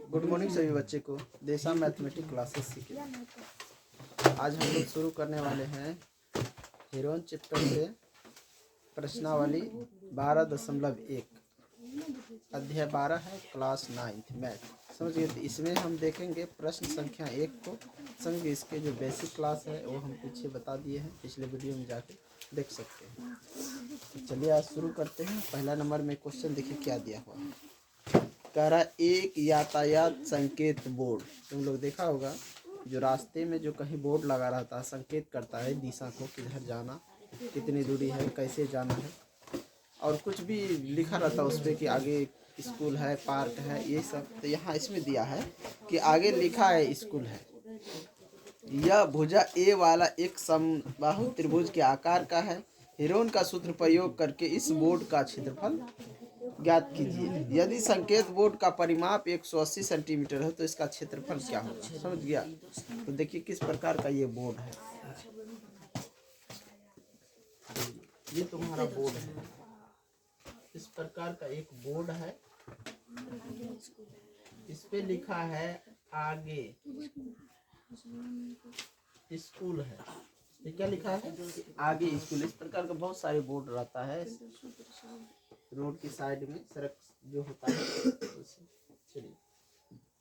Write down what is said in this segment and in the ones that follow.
Good morning सभी बच्चे को देशा मैथमेटिक्स क्लासेस सीखे। आज हम लोग शुरू करने वाले हैं हीरोन चैप्टर से प्रश्नावली 12.1 अध्याय 12 है, क्लास 9th मैथ। समझिए, तो इसमें हम देखेंगे प्रश्न संख्या 1 को। समझिए, इसके जो बेसिक क्लास है वो हम पीछे बता दिए हैं, पिछले वीडियो में जाके देख सकते हैं। तो चलिए आज शुरू करते हैं। पहला नंबर में क्वेश्चन देखिए क्या दिया हुआ है। कह रहा एक यातायात संकेत बोर्ड, तुम लोग देखा होगा जो रास्ते में जो कहीं बोर्ड लगा रहता है, संकेत करता है दिशा को, किधर जाना, कितनी दूरी है, कैसे जाना है, और कुछ भी लिखा रहता है उस पर कि आगे स्कूल है, पार्क है, ये सब। तो यहाँ इसमें दिया है कि आगे लिखा है स्कूल है। यह भुजा ए वाला एक समबाहु त्रिभुज के आकार का है। हीरोन का सूत्र प्रयोग करके इस बोर्ड का क्षेत्रफल ज्ञात कीजिए। यदि संकेत बोर्ड का परिमाप 180 सेंटीमीटर है तो इसका क्षेत्रफल क्या होगा। समझ गया? तो देखिए किस प्रकार का ये बोर्ड है। ये तुम्हारा बोर्ड है, इस प्रकार का एक बोर्ड है। इस पे लिखा है आगे स्कूल है। ये क्या लिखा है? आगे स्कूल। इस प्रकार का बहुत सारे बोर्ड रहता है रोड की साइड में, सड़क जो होता है। चलिए,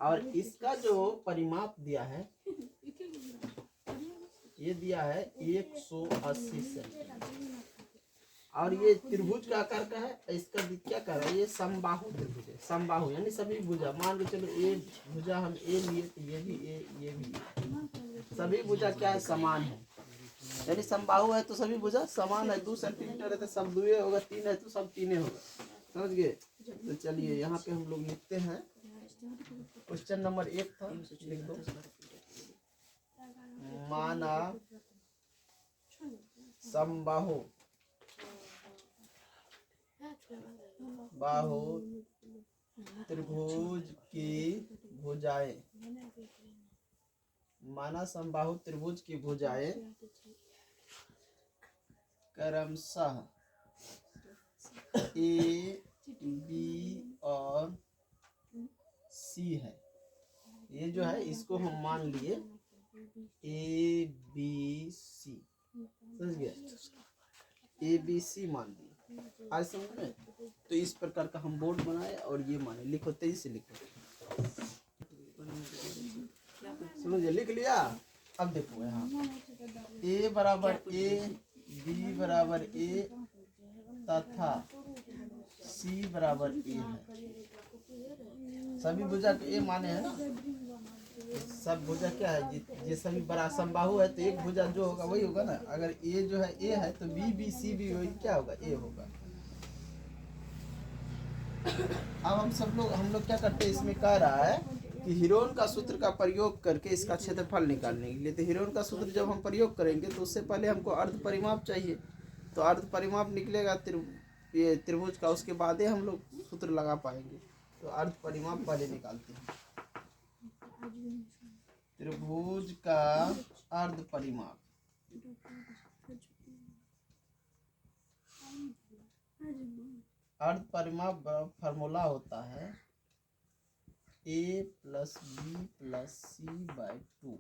और इसका जो परिमाप दिया है, ये दिया है 180 सेंटीमीटर। और ये त्रिभुज का आकार का है। इसका क्या कर रहा है? ये समबाहु त्रिभुज है। समबाहु यानी सभी भुजा, मान के चलो ए भुजा हम ए लिए तो ये भी ए, ये भी ए। सभी भुजा क्या है? समान है। यानी समबाहु है तो सभी भुजा समान है। 2 सेंटीमीटर है तो सब 2 होगा, 3 है तो सब 3 होगा। समझ गए? तो चलिए यहाँ पे हम लोग लिखते हैं। क्वेश्चन नंबर 1 था, लिख दो। माना समबाहु त्रिभुज की भुजाएं, माना समबाहु त्रिभुज की भुजाएं क्रमशः ए, बी और सी है। ये जो है इसको हम मान लिए ए बी सी। समझ गया? ए बी सी मान लिए। आज समझ में? तो इस प्रकार का हम बोर्ड बनाए और ये माने। लिखो, तेजी से लिखो। समझिए, लिख लिया? अब देखो यहाँ ए बराबर ए, बी बराबर ए तथा सी बराबर ए है। सभी भुजा के ए माने हैं ना। सब भुजा क्या है? ये सभी बड़ा समबाहु है तो एक भुजा जो होगा वही होगा ना। अगर ए जो है ए है तो बी बी सी भी वही क्या होगा? ए होगा। अब हम लोग क्या करते हैं, इसमें कह रहा है कि हीरोन का सूत्र का प्रयोग करके इसका क्षेत्रफल निकालने के लिए। तो हीरोन का सूत्र जब हम प्रयोग करेंगे तो उससे पहले हमको अर्ध परिमाप चाहिए। तो अर्ध परिमाप निकलेगा ये त्रिभुज का, उसके बाद ही हम लोग सूत्र लगा पाएंगे। तो अर्ध परिमाप पहले निकालते हैं। त्रिभुज का अर्ध परिमाप, अर्ध परिमाप फार्मूला होता है a plus B plus C by 2।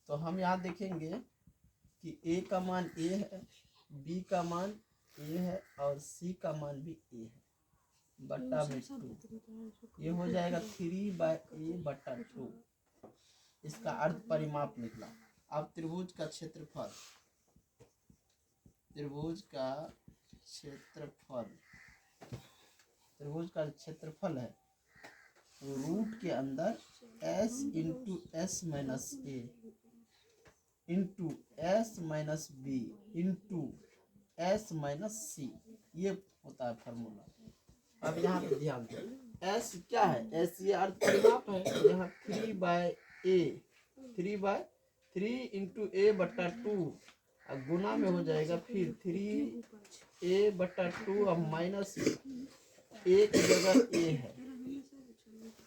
तो हम यहाँ देखेंगे कि a का मान a है, b का मान a है और c का मान भी a है, बट्टा में 2। ये हो जाएगा 3/a/2। इसका अर्ध परिमाप निकला। अब त्रिभुज का क्षेत्रफल, त्रिभुज का क्षेत्रफल है रूट के अंदर s into S minus A into S minus B into S minus C. ये होता है फार्मूला। अब यहाँ पे ध्यान दो, s क्या है? s ये अर्ध परिमाप है। यहाँ 3/3 इंटू ए बट्टा 2 गुना में हो जाएगा, फिर 3a/2 अब माइनस ए की जगह ए है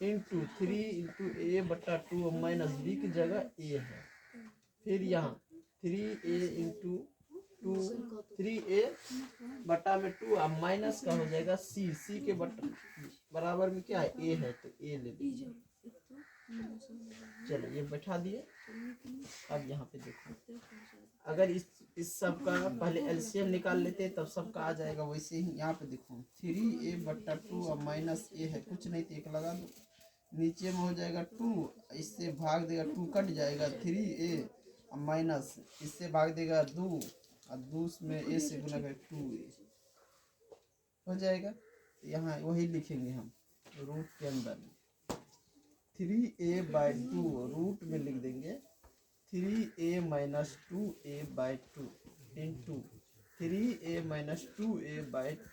into 3 into a/2 minus B की जगह ए है। फिर यहाँ 3a इंटू 2 3a बटा में 2 अब माइनस का हो जाएगा c के बराबर में क्या है a है तो a ले लीजिए। चलो ये बैठा दिए। अब यहाँ पे देखो अगर इस सब का पहले एलसीएम निकाल लेते तब सबका आ जाएगा। वैसे ही यहाँ पे देखो 3a बटा 2 अब माइनस a है, कुछ नहीं तो एक लगा दो, नीचे में हो जाएगा 2, इससे भाग देगा 2 कट जाएगा 3a अब माइनस इससे भाग देगा 2 और 2 में a से गुना कर 2a हो जाएगा। यहाँ वही लिखेंगे हम रूट के अंदर 3a बाई 2 रूट में लिख देंगे 3a minus 2a by 2 into 3a minus 2a by 2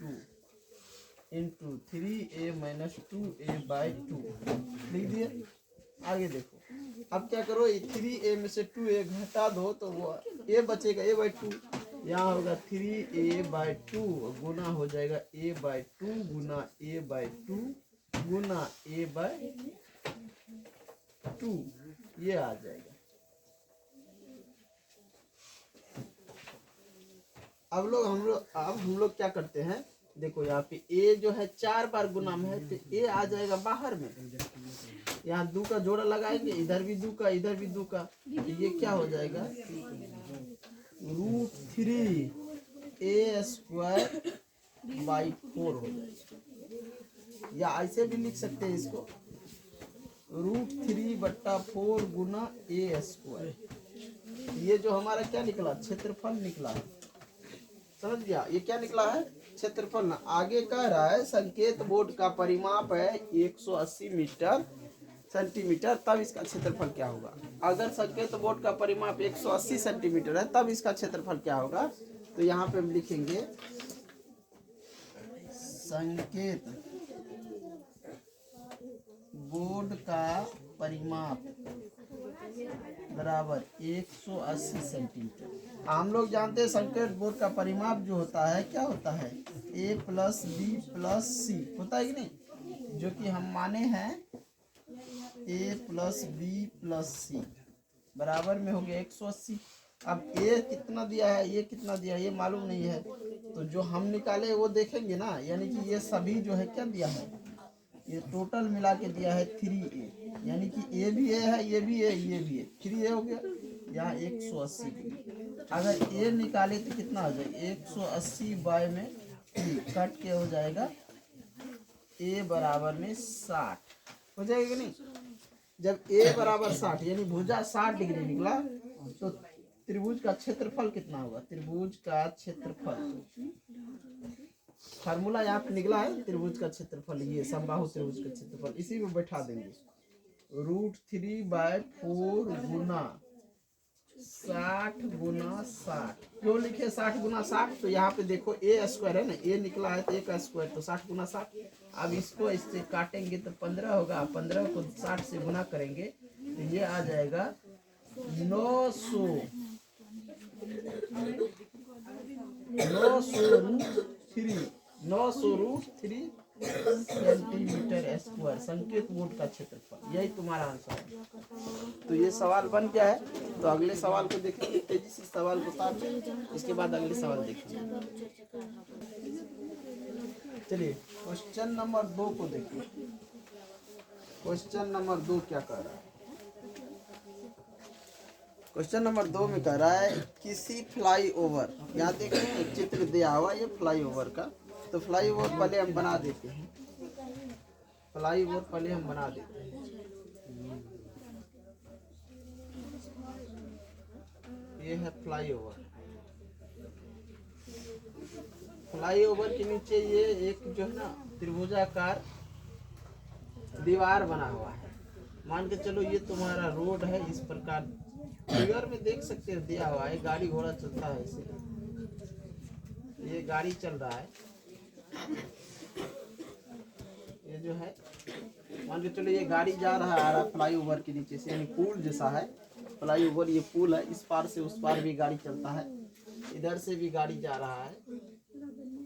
into 3a minus 2a by 2 लिख दिए। आगे देखो अब क्या करो 3a में से 2a घटा दो तो वो a बचेगा a बाई 2, यहाँ होगा 3a बाई 2 गुना हो जाएगा a by 2 Guna a by 2 Guna a by 2 ये आ जाएगा। अब हम लोग क्या करते हैं देखो यहाँ पे a जो है 4 बार गुना में है तो a आ जाएगा बाहर में, यहाँ 2 का जोड़ा लगाएंगे इधर भी 2 का इधर भी 2 का तो ये क्या हो जाएगा √3a स्क्वायर बाई 4 हो जाएगा। या ऐसे भी लिख सकते हैं इसको √3 बट्टा 4 गुना a स्क्वायर। ये जो हमारा क्या निकला क्षेत्रफल निकला है, समझ गया ये क्या निकला है क्षेत्रफल ना। आगे कह रहा है संकेत बोर्ड का परिमाप है 180 मीटर सेंटीमीटर तब इसका क्षेत्रफल क्या होगा। अगर संकेत बोर्ड का परिमाप 180 सेंटीमीटर है तब इसका क्षेत्रफल क्या होगा। तो यहाँ पे हम लिखेंगे संकेत बोर्ड का परिमाप बराबर 180 सेंटीमीटर। हम लोग जानते हैं संकेत बोर्ड का परिमाप जो होता है क्या होता है a प्लस बी प्लस सी होता है कि नहीं, जो कि हम माने हैं a प्लस बी प्लस सी बराबर में हो गया 180। अब a कितना दिया है ये कितना दिया है ये मालूम नहीं है तो जो हम निकाले वो देखेंगे ना, यानी कि ये सभी जो है क्या दिया है ये टोटल मिला के दिया है 3a, यानी कि a भी a है ये भी a ये भी है 3a हो गया यहाँ 180। अगर a निकाले तो कितना हो जाएगा 180 बाय में 3 कट के हो जाएगा a बराबर में 60 हो जाएगा कि नहीं। जब a बराबर 60 यानी भुजा 60 डिग्री निकला तो त्रिभुज का क्षेत्रफल कितना होगा। त्रिभुज का क्षेत्रफल फार्मूला यहाँ पे निकला है त्रिभुज का क्षेत्रफल, ये समबाहु त्रिभुज का क्षेत्रफल इसी में बैठा देंगे √3/4 गुना 60 गुना 60। क्यों लिखे 60 गुना 60 तो यहाँ पे देखो a स्क्वायर है ना, a निकला है तो a का स्क्वायर तो 60 गुना 60। अब इसको इससे काटेंगे तो 15 होगा, 15 को 60 से गुना करेंगे तो ये आ जाएगा 900√3 सेंटीमीटर स्क्वायर संकेत बोर्ड का क्षेत्रफल। यही तुम्हारा आंसर है। तो ये सवाल बन गया है। तो अगले सवाल को देखेंगे, तेजी से सवाल को साथ में, इसके बाद अगले सवाल देखेंगे। चलिए क्वेश्चन नंबर 2 को देखिए। क्वेश्चन नंबर 2 क्या कह रहा है। क्वेश्चन नंबर 2 में कह रहा है किसी फ्लाईओवर, यहाँ देखिए एक चित्र दिया हुआ ये फ्लाईओवर का, तो फ्लाईओवर पहले हम बना देते हैं। फ्लाईओवर पहले हम बना देते हैं। ये है फ्लाईओवर। फ्लाईओवर के नीचे ये एक जो है ना त्रिभुजाकार दीवार बना हुआ है। मान के चलो ये तुम्हारा रोड है, इस प्रकार फिगर में देख सकते हो दिया हुआ है, गाड़ी घोड़ा चलता है इसे, ये गाड़ी चल रहा है। ये जो है मान के चलो ये गाड़ी जा रहा है आ रहा फ्लाईओवर के नीचे से, यानी पुल जैसा है फ्लाईओवर। ये पुल है, इस पार से उस पार भी गाड़ी चलता है, इधर से भी गाड़ी जा रहा है,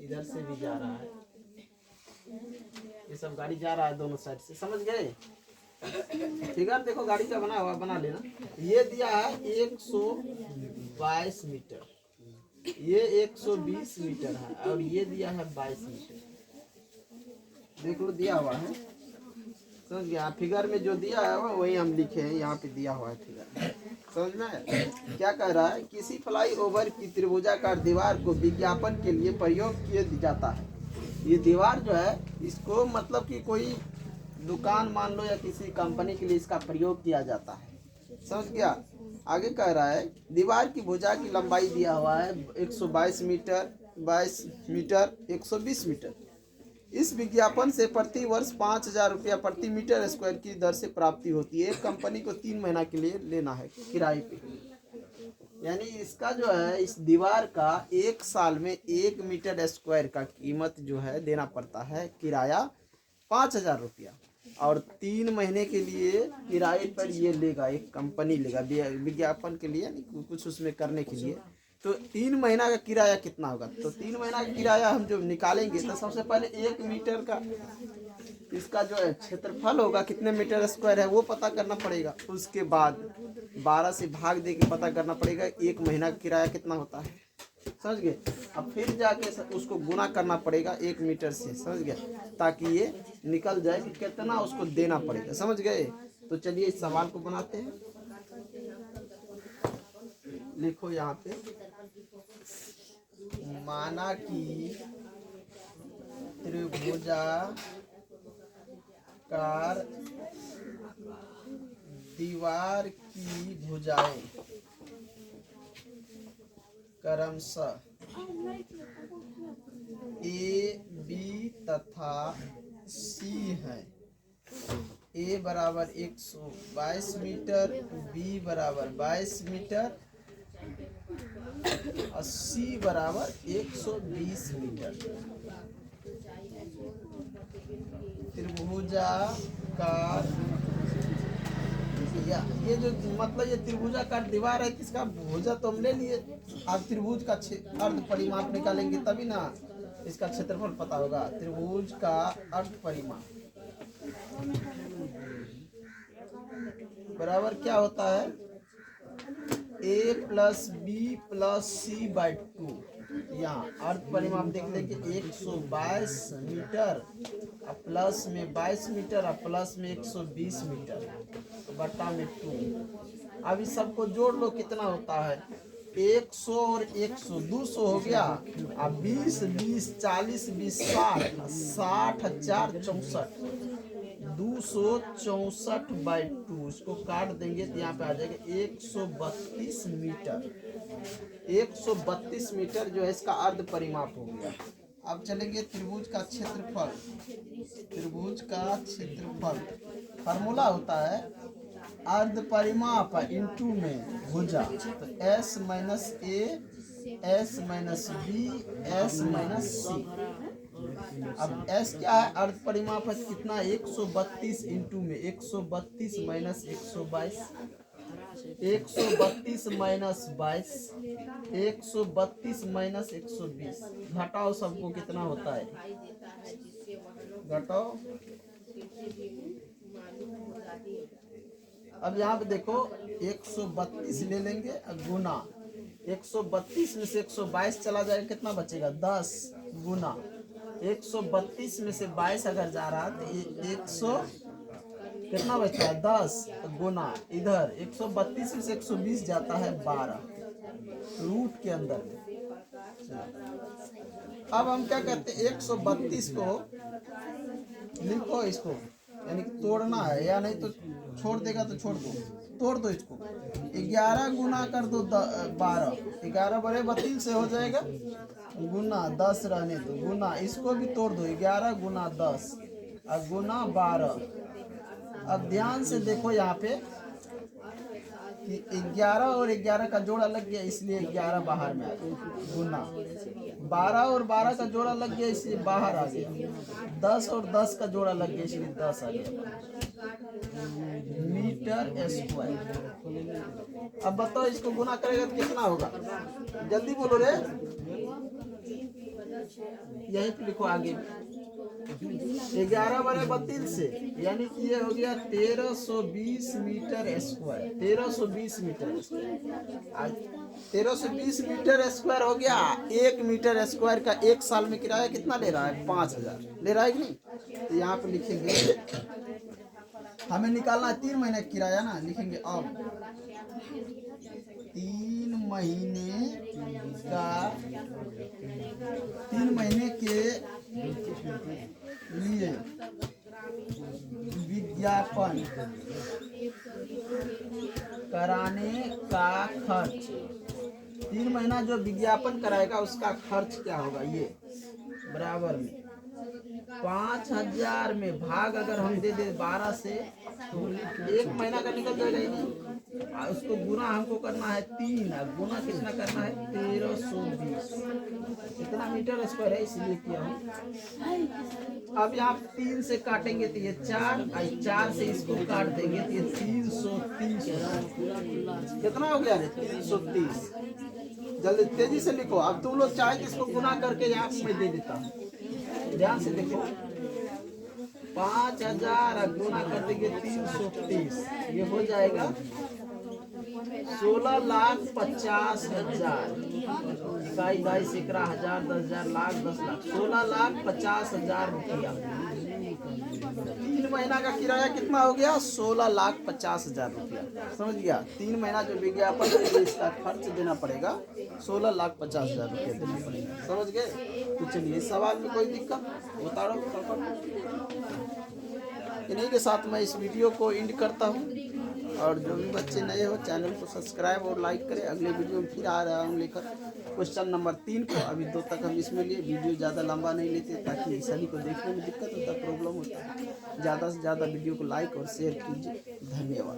इधर से भी जा रहा है, ये सब गाड़ी जा रहा है दोनों साइड से। समझ गए। फिगर देखो गाड़ी का बना हुआ, बना लेना। ये दिया है 122 मीटर, ये 120 मीटर है और ये दिया है 22 मीटर। देख लो दिया हुआ है, समझ गया। फिगर में जो दिया है वही हम लिखे हैं, यहाँ पे दिया हुआ है फिगर, समझ में। क्या कह रहा है, किसी फ्लाई ओवर की त्रिभुजाकार दीवार को विज्ञापन के लिए प्रयोग किया जाता है। ये दीवार जो है इसको मतलब कि कोई दुकान मान लो या किसी कंपनी के लिए इसका प्रयोग किया जाता है, समझ गया। आगे कह रहा है दीवार की भुजा की लंबाई दिया हुआ है 122 मीटर, 22 मीटर, 120 मीटर। इस विज्ञापन से प्रति वर्ष 5,000 रुपया प्रति मीटर स्क्वायर की दर से प्राप्ति होती है। एक कंपनी को 3 महीना के लिए लेना है किराए पे। यानी इसका जो है इस दीवार का एक साल में 1 मीटर स्क्वायर का कीमत जो है देना पड़ता है किराया 5,000 रुपया, और 3 महीने के लिए किराए पर ये लेगा, एक कंपनी लेगा विज्ञापन के लिए, कुछ उसमें करने के लिए। तो 3 महीना का किराया कितना होगा, तो 3 महीना का किराया हम जो निकालेंगे तो सबसे पहले 1 मीटर का इसका जो है क्षेत्रफल होगा, कितने मीटर स्क्वायर है वो पता करना पड़ेगा। उसके बाद 12 से भाग दे के पता करना पड़ेगा 1 महीना का किराया कितना होता है, समझ गए। अब फिर जाके उसको गुना करना पड़ेगा 1 मीटर से, समझ गए, ताकि ये निकल जाए कि कितना उसको देना पड़ेगा, समझ गए। तो चलिए इस सवाल को बनाते हैं। लिखो यहाँ पे, माना कि त्रिभुजाकार दीवार की भुजाएं क्रमशः ए, बी तथा सी है। ए बराबर 122 मीटर, बी बराबर 22 मीटर और सी बराबर 120 मीटर। त्रिभुजाकार, ये जो मतलब ये त्रिभुजाकार दीवार है, किसका भुजा तो हम ले लिए। अब त्रिभुज का अर्ध परिमाप निकालेंगे तभी ना इसका क्षेत्रफल पता होगा। त्रिभुज का अर्ध परिमाप बराबर क्या होता है, A plus B plus C by 2। यहाँ अर्ध परिमाप देख लेंगे 122 मीटर और प्लस में 22 मीटर और प्लस में 120 मीटर बटा में 2। अब इस सबको जोड़ लो, कितना होता है 100 और 100 200 हो गया। अब 20 20 40 20 60 60 4 64 264 बाई 2। इसको काट देंगे तो यहाँ पे आ जाएगा 132 मीटर। 132 मीटर जो है इसका अर्ध परिमाप हो गया। अब चलेंगे त्रिभुज का क्षेत्रफल। त्रिभुज का क्षेत्रफल फार्मूला होता है अर्ध परिमाप इंटू में भुजा, तो s minus A, s minus B, s minus C. अब s क्या है, अर्ध परिमाप है कितना 132 इंटू में 132 माइनस 122, 132 माइनस 22, 132 माइनस 120। घटाओ सबको, कितना होता है घटाओ। अब यहाँ पे देखो 132 ले लेंगे गुना 132 में से 122 चला जाएगा, कितना बचेगा 10 गुना 132 में से 22 अगर जा रहा है तो 100 कितना बचता है 10 गुना इधर 132 में से 120 जाता है 12 रूट के अंदर में। अब हम क्या कहते हैं 132 को लिखो, इसको यानी कि तोड़ना है, या नहीं तो छोड़ देगा तो छोड़ दो, तोड़ दो इसको। 11 गुना कर दो 12, 11 बड़े 32 से हो जाएगा, गुना 10 रहने दो, गुना इसको भी तोड़ दो 11 गुना 10 और गुना 12। अब ध्यान से देखो यहाँ पे कि 11 और 11 का जोड़ा लग गया इसलिए 11 बाहर में आ गया, गुना 12 और 12 का जोड़ा लग गया इसलिए बाहर आ गया, 10 और 10 का जोड़ा लग गया इसलिए 10 आ गया मीटर स्क्वायर। अब बताओ इसको गुना करेगा तो कितना होगा, जल्दी बोलो रे, यहीं पे लिखो आगे 11 बटे 32 से, यानी कि ये हो गया 1320 meter square. 1320 meter square, 1320 meter square हो गया। 1 मीटर स्क्वायर का 1 साल में किराया कितना ले रहा है? 5000 ले रहा है कि नहीं? तो यहाँ पे लिखेंगे, हमें निकालना है 3 महीने का किराया ना, लिखेंगे अब 3 महीने का, 3 महीने के लिए विज्ञापन कराने का खर्च। 3 महीना जो विज्ञापन कराएगा उसका खर्च क्या होगा? ये बराबर में 5000 में भाग अगर हम दे दे 12 से, तो 1 महीना का निकल जाएगा ही नहीं। उसको गुना हमको करना है 3, गुना कितना करना है? 1320। कितना मीटर स्क्वायर है इसलिए किया हूँ। अब यहाँ 3 से काटेंगे तो ये 4, 4 से इसको काट देंगे तो ये 330। कितना हो गया रे? 330। जल्दी तेजी से लिखो। अब तुम लोग चाहे तो इसको गुना करके यहाँ मैं दे देता हूँ, ध्यान से देखो। 5000 गुना कर देंगे 330, ये हो जाएगा 16,50,000। इकाई, बाईस, एकरा, हजार, 10,000, लाख, 10 लाख, 16,50,000 रुपया। 3 महीना का किराया कितना हो गया? 16,50,000 रुपया। समझ गया? 3 महीना जो विज्ञापन है इसका खर्च देना पड़ेगा, 16,50,000 रुपया देना पड़ेगा। समझ गए? तो चलिए, इस सवाल में कोई दिक्कत बता रहा हूँ। इन्हीं के साथ मैं इस वीडियो को एंड करता हूँ, और जो भी बच्चे नए हो चैनल को सब्सक्राइब और लाइक करें। अगले वीडियो में फिर आ रहा हूँ लेकर क्वेश्चन नंबर 3 को। अभी 2 तक हम इसमें लिए, वीडियो ज़्यादा लंबा नहीं लेते ताकि सभी को देखने में दिक्कत होता, प्रॉब्लम होता है। ज़्यादा से ज़्यादा वीडियो को लाइक और शेयर कीजिए। धन्यवाद।